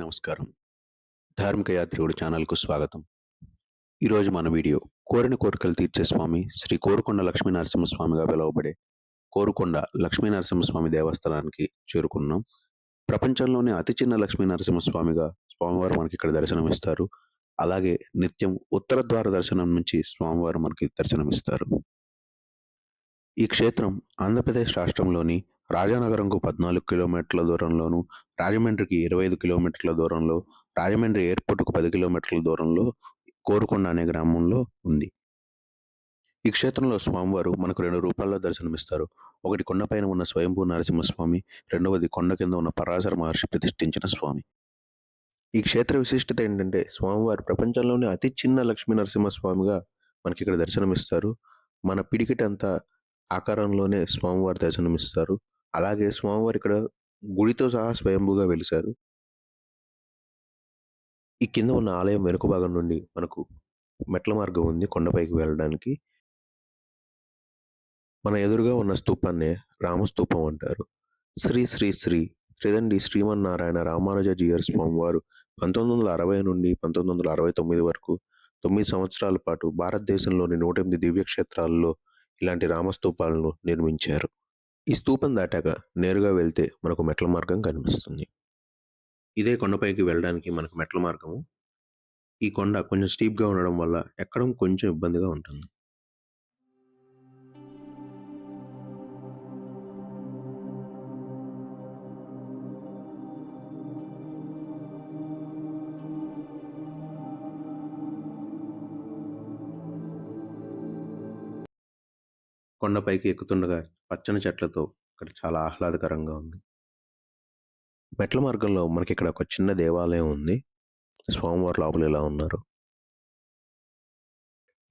నమస్కారం. ధార్మిక యాత్రికుడు ఛానల్‌కు స్వాగతం. ఈరోజు మన వీడియో కోరిన కోరికలు తీర్చే స్వామి శ్రీ కోరుకొండ లక్ష్మీ నరసింహస్వామిగా పిలువబడే కోరుకొండ లక్ష్మీ నరసింహస్వామి దేవస్థానానికి చేరుకున్నాం. ప్రపంచంలోనే అతి చిన్న లక్ష్మీ నరసింహస్వామిగా స్వామివారు మనకి ఇక్కడ దర్శనమిస్తారు. అలాగే నిత్యం ఉత్తర ద్వార దర్శనం నుంచి స్వామివారు మనకి దర్శనమిస్తారు. ఈ క్షేత్రం ఆంధ్రప్రదేశ్ రాష్ట్రంలోని రాజానగరంకు 14 కిలోమీటర్ల దూరంలోను, రాజమండ్రికి 25 కిలోమీటర్ల దూరంలో, రాజమండ్రి ఎయిర్పోర్టుకు 10 కిలోమీటర్ల దూరంలో కోరుకొండ అనే గ్రామంలో ఉంది. ఈ క్షేత్రంలో స్వామివారు మనకు 2 రూపాల్లో దర్శనమిస్తారు. ఒకటి కొండపైన ఉన్న స్వయంభూ నరసింహస్వామి, రెండవది కొండ కింద ఉన్న పరాశర మహర్షి ప్రతిష్ఠించిన స్వామి. ఈ క్షేత్ర విశిష్టత ఏంటంటే స్వామివారు ప్రపంచంలోనే అతి చిన్న లక్ష్మీ నరసింహస్వామిగా మనకి ఇక్కడ దర్శనమిస్తారు. మన పిడికిటంత ఆకారంలోనే స్వామివారి దర్శనమిస్తారు. అలాగే స్వామివారు ఇక్కడ గుడితో సహా స్వయంభూగా వెలిశారు. ఈ కింద ఉన్న ఆలయం వెనుక భాగం నుండి మనకు మెట్ల మార్గం ఉంది కొండపైకి వెళ్ళడానికి. మన ఎదురుగా ఉన్న స్తూపాన్నే రామస్తూపం అంటారు. శ్రీ శ్రీ శ్రీ శ్రీదండి శ్రీమన్నారాయణ రామానుజీయర్ స్వామివారు 1960 నుండి 1969 వరకు 9 సంవత్సరాల పాటు భారతదేశంలోని 108 దివ్యక్షేత్రాల్లో ఇలాంటి రామస్తూపాలను నిర్మించారు. ఈ స్తూపం దాటాక నేరుగా వెళ్తే మనకు మెట్ల మార్గం కనిపిస్తుంది. ఇదే కొండపైకి వెళ్ళడానికి మనకు మెట్ల మార్గము. ఈ కొండ కొంచెం స్టీప్గా ఉండడం వల్ల ఎక్కడం కొంచెం ఇబ్బందిగా ఉంటుంది. కొండపైకి ఎక్కుతుండగా పచ్చని చెట్లతో ఇక్కడ చాలా ఆహ్లాదకరంగా ఉంది. మెట్ల మార్గంలో మనకి ఇక్కడ ఒక చిన్న దేవాలయం ఉంది. స్వామివారు లోపల ఇలా ఉన్నారు.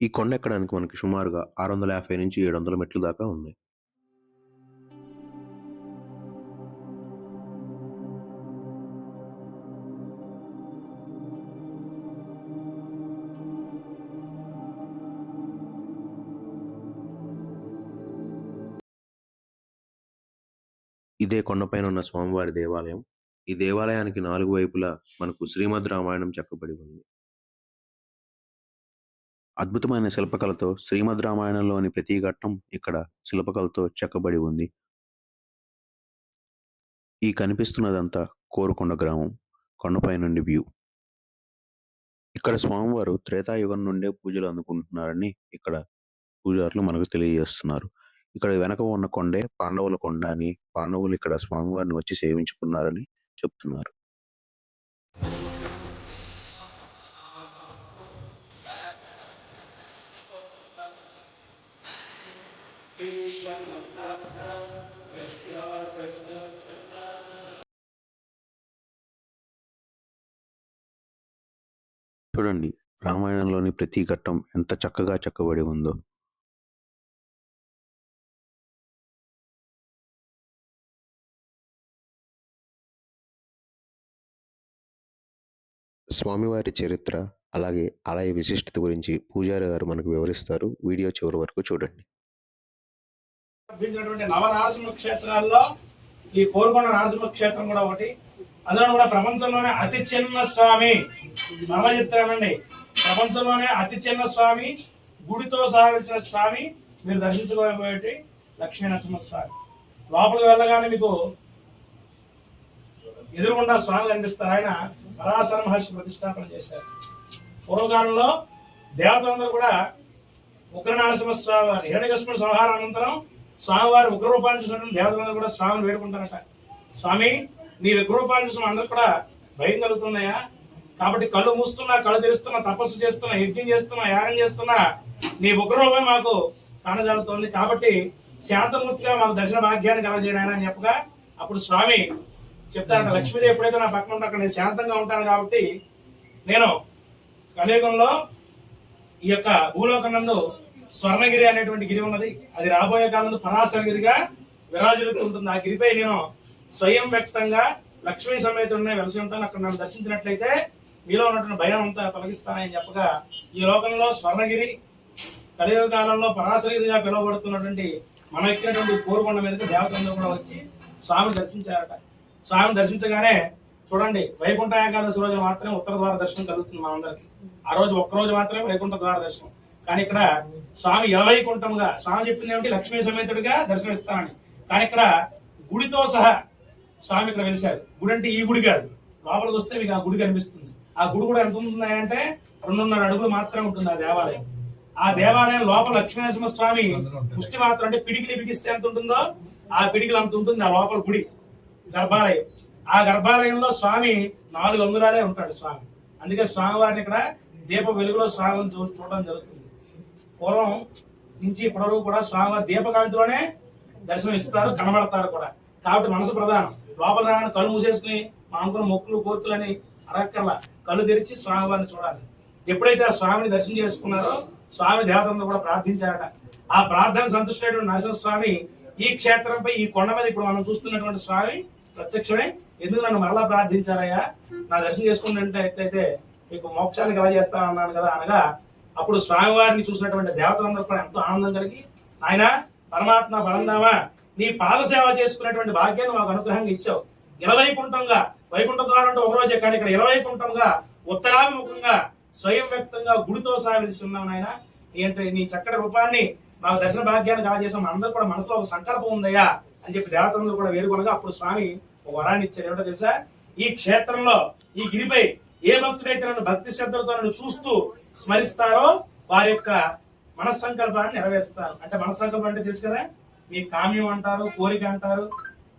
ఈ కొండ ఎక్కడానికి మనకి సుమారుగా 650 నుంచి 700 మెట్లు దాకా ఉన్నాయి. ఇదే కొండపైన ఉన్న స్వామివారి దేవాలయం. ఈ దేవాలయానికి 4 వైపులా మనకు శ్రీమద్ రామాయణం చెక్కబడి ఉంది. అద్భుతమైన శిల్పకళతో శ్రీమద్ రామాయణంలోని ప్రతి ఘట్టం ఇక్కడ శిల్పకళతో చెక్కబడి ఉంది. ఈ కనిపిస్తున్నదంతా కోరుకొండ గ్రామం, కొండపై నుండి వ్యూ. ఇక్కడ స్వామివారు త్రేతాయుగం నుండే పూజలు అందుకుంటున్నారని ఇక్కడ పూజారులు మనకు తెలియజేస్తున్నారు. ఇక్కడ వెనక ఉన్న కొండే పాండవుల కొండ అని, పాండవులు ఇక్కడ స్వామివారిని వచ్చి సేవించుకున్నారని చెప్తున్నారు. చూడండి, రామాయణంలోని ప్రతి ఘట్టం ఎంత చక్కగా చెక్కబడి ఉందో. స్వామివారి చరిత్ర అలాగే ఆలయ విశిష్టత గురించి పూజారి గారు మనకు వివరిస్తారు. వీడియో చివరి వరకు చూడండి. నవనరసింహ క్షేత్రాల్లో ఈ కోరుకొండ నరసింహ క్షేత్రం కూడా ఒకటి. అందులో కూడా ప్రపంచంలోనే అతి చిన్న స్వామి, మరలా చెప్తానండి, ప్రపంచంలోనే అతి చిన్న స్వామి, గుడితో సహా వెలిసిన స్వామి, మీరు దర్శించుకోబోయేటి లక్ష్మీ నరసింహస్వామి. లోపలికి వెళ్ళగానే మీకు ఎదురుగుండా స్వామి కనిపిస్తారు. ఆయన పరాశర మహర్షి ప్రతిష్టాపన చేశారు. పూర్వకాలంలో దేవతలందరూ కూడా ఉగ్ర నరసింహస్వామి వారి హిరణ్యకశిపుడి సంహారం అనంతరం స్వామివారి ఉగ్రరూపాన్ని చూసినటువంటి దేవతలందరూ కూడా స్వామిని వేడుకుంటారట. స్వామి, నీ విగ్రహరూపాన్ని చూసిన అందరూ కూడా భయం కలుగుతున్నాయా? కాబట్టి కళ్ళు మూస్తున్నా, కళ్ళు తెరుస్తున్నా, తపస్సు చేస్తున్నా, యజ్ఞం చేస్తున్నా, యాగం చేస్తున్నా, నీ ఉగ్రరూపం మాకు కానజాలుతోంది. కాబట్టి శాంతమూర్తిగా మాకు దర్శన భాగ్యాన్ని కలగజేయనాయన అని చెప్పగా అప్పుడు స్వామి చెప్తారంట, లక్ష్మీదేవి ఎప్పుడైతే నా పక్కన ఉంటా నేను శాంతంగా ఉంటాను కాబట్టి నేను కలియుగంలో ఈ యొక్క భూలోకం నందు స్వర్ణగిరి అనేటువంటి గిరి ఉన్నది, అది రాబోయే కాలంలో పరాశరగిరిగా విరాజిల్లుతుంటుంది. ఆ గిరిపై నేను స్వయం వ్యక్తంగా లక్ష్మీ సమేతుడినే వెలసి ఉంటాను. అక్కడ నన్ను దర్శించినట్లయితే మీలో ఉన్నటువంటి భయం అంతా తొలగిస్తానని చెప్పగా ఈ లోకంలో స్వర్ణగిరి కలియుగ కాలంలో పరాశరగిరిగా పిలువబడుతున్నటువంటి మనం ఎక్కినటువంటి కోరుకొండ మీదకి దేవతలందరూ కూడా వచ్చి స్వామిని దర్శించారట. స్వామిని దర్శించగానే చూడండి, వైకుంఠ ఏకాదశి రోజు మాత్రమే ఉత్తర ద్వార దర్శనం కలుగుతుంది మనందరికి. ఆ రోజు ఒక్కరోజు మాత్రమే వైకుంఠ ద్వార దర్శనం. కానీ ఇక్కడ స్వామి ఇలవైకుంఠంగా, స్వామి చెప్పింది ఏమిటి, లక్ష్మీ సమేతుడిగా దర్శనమిస్తానని. కానీ ఇక్కడ గుడితో సహా స్వామి ఇక్కడ వెలిశారు. గుడి అంటే ఈ గుడి కాదు, లోపలికి వస్తే మీకు ఆ గుడి కనిపిస్తుంది. ఆ గుడి కూడా ఎంత ఉంటుంది అంటే 2.5 అడుగులు మాత్రమే ఉంటుంది ఆ దేవాలయం. ఆ దేవాలయం లోపల లక్ష్మీనరసింహ స్వామి ముష్టి మాత్రం, అంటే పిడికిలి బిగిస్తే ఎంత ఉంటుందో ఆ పిడికిలు అంత ఉంటుంది ఆ లోపల గుడి గర్భాలయం. ఆ గర్భాలయంలో స్వామి 4 అంగుళాలే ఉంటాడు స్వామి. అందుకే స్వామి వారిని ఇక్కడ దీప వెలుగులో స్వామిని చూడడం జరుగుతుంది. పూర్వం నుంచి ఇప్పటివరకు కూడా స్వామివారి దీపకాంతిలోనే దర్శనం ఇస్తారు, కనబడతారు కూడా. కాబట్టి మనసు ప్రధానం. లోపల రాగానే కళ్ళు మూసేసుకుని మా అనుకున్న మొక్కులు కోర్కులని అడక్కర్లా, కళ్ళు తెరిచి స్వామివారిని చూడాలి. ఎప్పుడైతే ఆ స్వామిని దర్శనం చేసుకున్నారో స్వామి దేవతలను కూడా ప్రార్థించారట. ఆ ప్రార్థన సంతుష్టమైనటువంటి నరసింహస్వామి ఈ క్షేత్రంపై, ఈ కొండ మీద ఇప్పుడు మనం చూస్తున్నటువంటి స్వామి ప్రత్యక్షమే. ఎందుకు నన్ను మరలా ప్రార్థించారయ్యా, నా దర్శనం చేసుకున్నట్టు అయితే మీకు మోక్షానికి ఎలా చేస్తానన్నాను కదా అనగా, అప్పుడు స్వామివారిని చూసినటువంటి దేవతలందరూ కూడా ఎంతో ఆనందం కలిగి, ఆయన పరమాత్మ పరంధామా, నీ పాద సేవ చేసుకునేటువంటి భాగ్యాన్ని మాకు అనుగ్రహంగా ఇచ్చావు. ఇలవైకుంఠంగా, వైకుంఠ ద్వారం అంటే ఒక రోజే, కానీ ఇక్కడ ఇలవైకుంఠంగా ఉత్తరాభిముఖంగా స్వయం వ్యక్తంగా గుడితో సహా వెలిసి ఉన్నావు నాయన. ఏంటంటే నీ చక్కటి రూపాన్ని మాకు దర్శన భాగ్యాన్ని కలగజేసాం. అందరూ కూడా మనసులో ఒక సంకల్పం ఉందయ్యా అని చెప్పి దేవతలందరూ కూడా వేడుకొనగా అప్పుడు స్వామి ఒక వరాన్ని ఇచ్చారు. ఏమిటో తెలుసా, ఈ క్షేత్రంలో ఈ గిరిపై ఏ భక్తుడైతే నన్ను భక్తి శ్రద్ధలతో నన్ను చూస్తూ స్మరిస్తారో వారి యొక్క మనస్సంకల్పాన్ని నెరవేరుస్తాను. అంటే మనస్సంకల్పం అంటే తెలుసు కదా, మీ కామ్యం అంటారు, కోరిక అంటారు,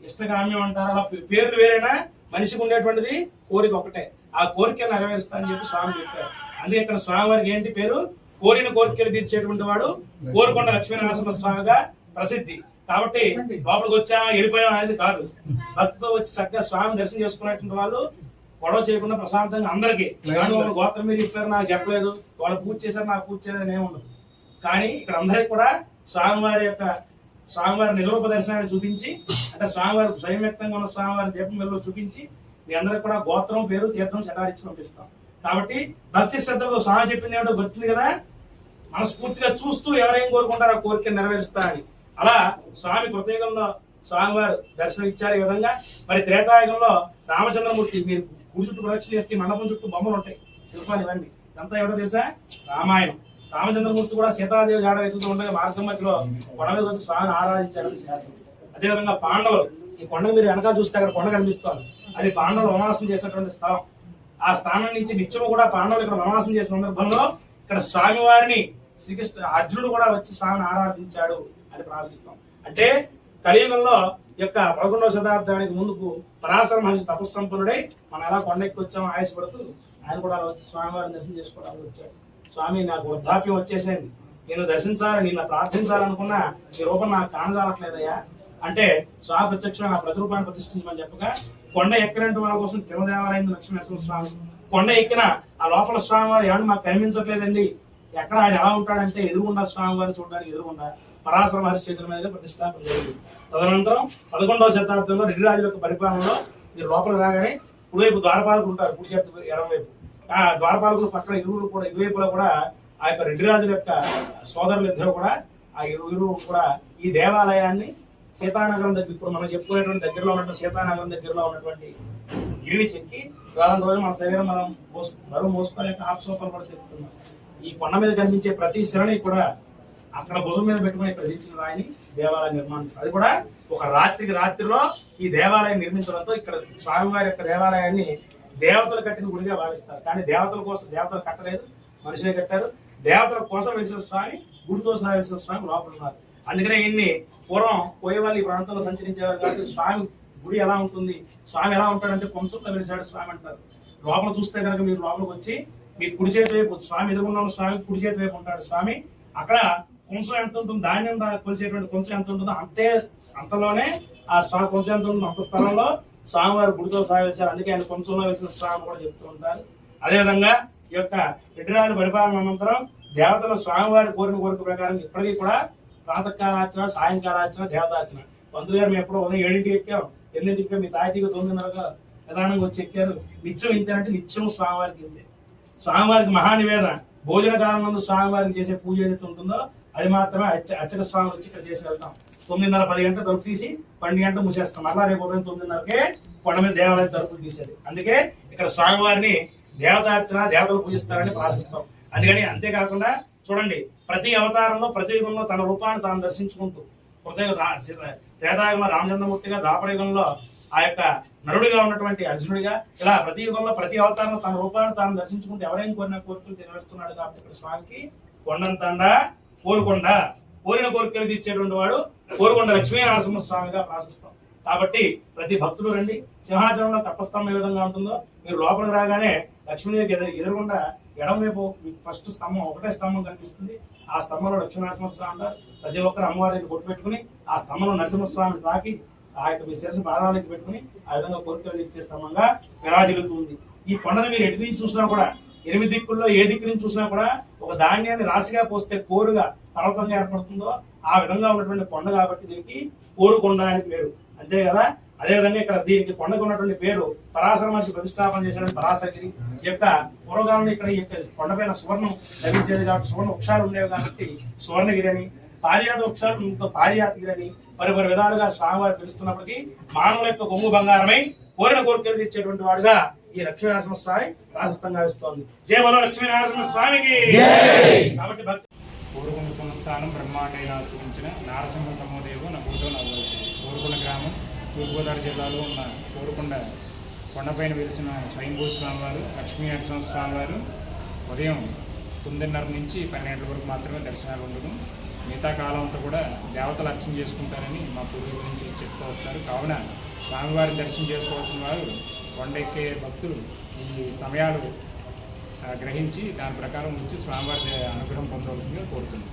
ఇష్టకామ్యం అంటారు. అలా పేర్లు వేరేనా, మనిషికి ఉండేటువంటిది కోరిక ఒకటే. ఆ కోరిక నెరవేరుస్తా అని చెప్పి స్వామి చెప్పారు. అందుకే ఇక్కడ స్వామి వారికి ఏంటి పేరు, కోరిన కోరికలు తీర్చేటువంటి వాడు కోరుకొండ లక్ష్మీనరసింహ స్వామిగా ప్రసిద్ధి. కాబట్టి లోపలికి వచ్చామా వెళ్ళిపోయాం అనేది కాదు, భక్తితో వచ్చి చక్కగా స్వామి దర్శనం చేసుకునేటువంటి వాళ్ళు గొడవ చేయకుండా ప్రశాంతంగా అందరికీ గోత్రం మీరు చెప్పారు నాకు చెప్పలేదు, వాళ్ళు పూజ చేశారు నాకు పూజ చేయలేదు అని ఏముండదు. కానీ ఇక్కడ అందరికి కూడా స్వామివారి నిజరూప దర్శనాన్ని చూపించి, అంటే స్వామివారి స్వయం వ్యక్తంగా ఉన్న స్వామివారి దీపం వెలుగులో చూపించి మీ అందరికి కూడా గోత్రం, పేరు, తీర్థం చటారిచ్చి పంపిస్తాం. కాబట్టి భక్తి శ్రద్ధతో స్వామి చెప్పింది ఏమిటో గుర్తుంది కదా, మనస్ఫూర్తిగా చూస్తూ ఎవరేం కోరుకుంటారో ఆ కోరిక నెరవేరుస్తా అని. అలా స్వామి కృతయుగంలో స్వామివారు దర్శనం ఇచ్చారు. ఈ విధంగా మరి త్రేతాయుగంలో రామచంద్రమూర్తి, మీరు గుడి చుట్టూ ప్రదక్షిణ చేస్తే మండపం చుట్టూ బొమ్మలు ఉంటాయి, శిల్పాలు, ఇవన్నీ ఇదంతా ఎవరో తెలుసా, రామాయణం. రామచంద్రమూర్తి కూడా సీతాదేవి జాడ వెతుకుతూ ఉండగా మార్గం మధ్యలో కొండ మీద వచ్చి స్వామిని ఆరాధించారని శాసనం. అదేవిధంగా పాండవులు, ఈ కొండ మీరు వెనకాల చూస్తే అక్కడ కొండ కనిపిస్తోంది, అది పాండవులు వనవాసం చేసినటువంటి స్థలం. ఆ స్థానం నుంచి నిత్యము కూడా పాండవులు ఇక్కడ వనవాసం చేసిన సందర్భంలో ఇక్కడ స్వామివారిని శ్రీకృష్ణ అర్జునుడు కూడా వచ్చి స్వామిని ఆరాధించాడు అని ప్రార్థిస్తాం. అంటే కలియుగంలో యొక్క 11వ శతాబ్దానికి ముందుకు పరాశర మహర్షి తపస్సంపన్నుడై మనం ఎలా కొండెక్కి వచ్చామో ఆయాసపడుతూ ఆయన కూడా అలా వచ్చి స్వామివారిని దర్శనం చేసుకోవడానికి వచ్చాడు. స్వామి నాకు వృద్ధాప్యం వచ్చేసింది, నేను దర్శించాలి, నిన్న ప్రార్థించాలనుకున్నా ఈ రూపం నాకు కానజాలట్లేదయ్యా అంటే స్వామి ప్రత్యక్షంగా నా ప్రతిరూపాన్ని ప్రతిష్ఠించమని చెప్పగా, కొండ ఎక్కినట్టు వాళ్ళ కోసం తిరుమదేవాలయం లక్ష్మీనరసింహ స్వామి కొండ ఎక్కిన ఆ లోపల స్వామివారు ఏమన్నా మాకు కనిపించట్లేదండి, ఎక్కడ ఆయన ఎలా ఉంటాడంటే ఎదురుగుండా స్వామివారిని చూడడానికి ఎదురుగుండా పరాశర మహర్షి చేతుల మీద ప్రతిష్టాపన జరిగింది. తదనంతరం 11వ శతాబ్దంలో రెడ్డి రాజుల యొక్క పరిపాలనలో మీరు లోపల రాగానే కుడివైపు ద్వారపాలకులు ఉంటారు, కుడి చేతి ఎడమ వైపు. ఆ ద్వారపాలకులు పక్కన ఇరువైపులో కూడా ఆ యొక్క రెడ్డి రాజుల యొక్క సోదరులు ఇద్దరు కూడా ఆ ఇరువురు కూడా ఈ దేవాలయాన్ని సీతానగరం దగ్గర, ఇప్పుడు మనం చెప్పుకునేటువంటి దగ్గరలో ఉన్నటువంటి సీతానగరం దగ్గరలో ఉన్నటువంటి గిరిని చెక్కి వారం రోజులు మన శరీరం మనం బరువు మోసుకోలేక ఆప్సోపాలు కూడా చెప్తున్నాం. ఈ కొండ మీద కనిపించే ప్రతి శిలని కూడా అక్కడ భుజం మీద పెట్టుకుని ప్రతిష్ఠించిన రాయిని దేవాలయం నిర్మాణిస్తారు. అది కూడా ఒక రాత్రిలో ఈ దేవాలయం నిర్మించడంతో ఇక్కడ స్వామివారి యొక్క దేవాలయాన్ని దేవతలు కట్టిన గుడిగా భావిస్తారు. కానీ దేవతల కోసం దేవతలు కట్టలేదు, మనుషులే కట్టారు. దేవతల కోసం వెలిసిన స్వామి, గుడితో సహా వెలిసిన స్వామి లోపల ఉన్నారు. అందుకనే ఇన్ని పూర్వం పోయేవాళ్ళు ఈ ప్రాంతంలో సంచరించేవారు కాబట్టి స్వామి గుడి ఎలా ఉంటుంది, స్వామి ఎలా ఉంటాడంటే కొంచెంలో వెలిసాడు స్వామి అంటారు. లోపల చూస్తే కనుక మీరు లోపలికి వచ్చి మీ కుడి చేతి వైపు స్వామి ఎదురుగున్న స్వామి కుడి చేతి వైపు ఉంటాడు స్వామి. అక్కడ కొంచెం ఎంత ఉంటుంది, ధాన్యం కొలిసేటువంటి కొంచెం ఎంత ఉంటుందో అంతలోనే ఆ స్వామి కొంచెం ఎంత ఉంటుందో అంత స్థలంలో స్వామివారు గుడితో సాగించారు. అందుకే ఆయన కొంచెంలో వెలిసిన స్వామి కూడా చెప్తూ ఉంటారు. అదేవిధంగా ఈ యొక్క రెడ్డిరాజు పరిపాలన అనంతరం దేవతల స్వామివారి కోరిక ప్రకారం ఇప్పటికీ కూడా ప్రాతకాలార్చన, సాయంకాలార్చన, దేవతార్చన. పంతులు గారు మేము ఎప్పుడో ఉదయం 7ంటికి ఎక్కాం, 8ంటికి ఎక్కాం, మీ తాయితీగా 9:30 ప్రధానంగా వచ్చి ఎక్కారు. నిత్యం ఇంతేనంటే నిత్యం స్వామివారికి ఇంతే. స్వామివారికి మహానివేదన భోజన కాలం ముందు స్వామివారికి చేసే పూజ ఏదైతే ఉంటుందో అది మాత్రమే అర్చక స్వామి వచ్చి ఇక్కడ చేసి వెళ్తాం. 9:30, 10 గంటల తలుపు తీసి 12 గంటలు మూసేస్తాం. మళ్ళా రేపు ఉదయం 9:30కే కొండ మీద దేవాలయం తలుపులు తీసేది. అందుకే ఇక్కడ స్వామివారిని దేవతార్చన, దేవతలు పూజిస్తారని ప్రార్థిస్తాం. అందుకని అంతేకాకుండా చూడండి, ప్రతి అవతారంలో ప్రతి యుగంలో తన రూపాన్ని తాను దర్శించుకుంటూ త్రేతాయుగంలో రామచంద్రమూర్తిగా, ద్వాపరయుగంలో ఆ యొక్క నరుడిగా ఉన్నటువంటి అర్జునుడిగా, ఇలా ప్రతి యుగంలో ప్రతి అవతారంలో తన రూపాన్ని తాను దర్శించుకుంటూ ఎవరైనా కోరిన కోరికలు నెరవేరుస్తున్నాడు. కాబట్టి ఇక్కడ స్వామికి కొండంతండ కోరుకొండ, కోరిన కోరికలు తీర్చేటువంటి వాడు కోరుకొండ లక్ష్మీ నరసింహ స్వామిగా ప్రార్థిస్తాం. కాబట్టి ప్రతి భక్తులు రండి. సింహాచలంలో కప్పస్తంభం ఏ విధంగా ఉంటుందో మీరు లోపలికి రాగానే లక్ష్మీదేవికి ఎదురుగుండా ఎడమ వైపు ఫస్ట్ స్తంభం, ఒకటే స్తంభం కనిపిస్తుంది. ఆ స్తంభంలో లక్ష్మీ నరసింహస్వామి అంటారు. ప్రతి ఒక్కరు అమ్మవారిని కొట్టు పెట్టుకుని ఆ స్తంభంలో నరసింహస్వామిని తాకి ఆ యొక్క మీ శిరస్సు పాదాలకి పెట్టుకుని ఆ విధంగా కోరికలు తీర్చే స్తంభంగా విరాజిల్లుతుంది. ఈ కొండను మీరు ఎటు నుంచి చూసినా కూడా, 8 దిక్కుల్లో ఏ దిక్కు నుంచి చూసినా కూడా ఒక ధాన్యాన్ని రాశిగా పోస్తే కోరుగా పర్వతంగా ఏర్పడుతుందో ఆ విధంగా ఉన్నటువంటి కొండ. కాబట్టి దీనికి కోరుకొండ అని పేరు. అంతే కదా. అదేవిధంగా ఇక్కడ దీనికి కొండకు ఉన్నటువంటి పేరు పరాశర మహర్షి ప్రతిష్టాపన చేసినటువంటి పరాశరగిరి. ఈ యొక్క పూర్వకాలంలో ఇక్కడ ఈ యొక్క కొండపైన సువర్ణం లభించేది కాబట్టి సువర్ణ వృక్షాలు ఉండేవి కాబట్టి సువర్ణగిరి అని, పారిజాత వృక్షాలు పారిజాతగిరి అని పరిపరి విధాలుగా స్వామివారు పిలుస్తున్నప్పటికీ మానవుల యొక్క కొమ్ము బంగారమై కోరిన కోరికలు తీర్చేటువంటి వాడుగా ఈ లక్ష్మీ నరసింహ స్వామి ప్రాశస్తంగా ఇస్తోంది. జయ బలో లక్ష్మీ నరసింహ స్వామికి. కాబట్టి భక్తి కోరుకొండ సంస్థానం బ్రహ్మాండైన ఆశ్రయించిన నారసింహ సమోదేవో నభూతో నవోషి. కోరుకొండ గ్రామం తూర్పుగోదావరి జిల్లాలో ఉన్న కోరుకొండ కొండపైన వెలిసిన స్వయంభూ స్వామివారు లక్ష్మీ నరసింహ స్వామివారు ఉదయం 9:30 నుంచి 12 వరకు మాత్రమే దర్శనాలు ఉండదు. మిగతా కాలం అంతా కూడా దేవతలు అర్చన చేసుకుంటారని మా పూర్వీకుల నుంచి చెప్తూ వస్తారు. కావున స్వామివారిని దర్శనం చేసుకోవాల్సిన వారు కొండెక్కే భక్తులు ఈ సమయాలు గ్రహించి దాని ప్రకారం వచ్చి స్వామివారి అనుగ్రహం పొందవలసిందిగా కోరుతున్నాం.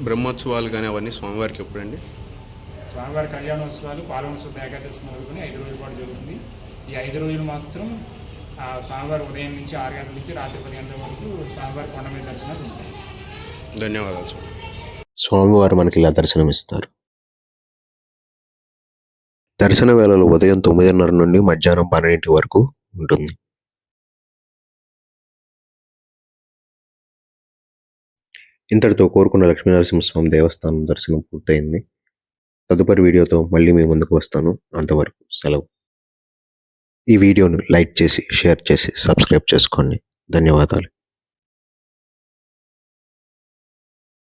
బ్రహ్మోత్సవాలు కానీ అవన్నీ స్వామివారికి ఎప్పుడండి? స్వామివారి కళ్యాణోత్సవాలు పాల్గొన ఏకాదశి మొదలుకొని 5 రోజుల పాటు జరుగుతుంది. ఈ 5 రోజులు మాత్రం స్వామివారి ఉదయం నుంచి 6 గంటల నుంచి రాత్రి 10 గంటల వరకు స్వామివారి కొండ మీద దర్శనాలు ఉంటాయి. ధన్యవాదాలు. స్వామివారు మనకి ఇలా దర్శనమిస్తారు. దర్శన వేళలు ఉదయం 9:30 నుండి మధ్యాహ్నం 12 వరకు ఉంటుంది. ఇంతటితో కోరుకొండ లక్ష్మీనరసింహస్వామి దేవస్థానం దర్శనం పూర్తయింది. తదుపరి వీడియోతో మళ్ళీ మీ ముందుకు వస్తాను. అంతవరకు సెలవు. ఈ వీడియోను లైక్ చేసి, షేర్ చేసి, సబ్స్క్రైబ్ చేసుకోండి. ధన్యవాదాలు.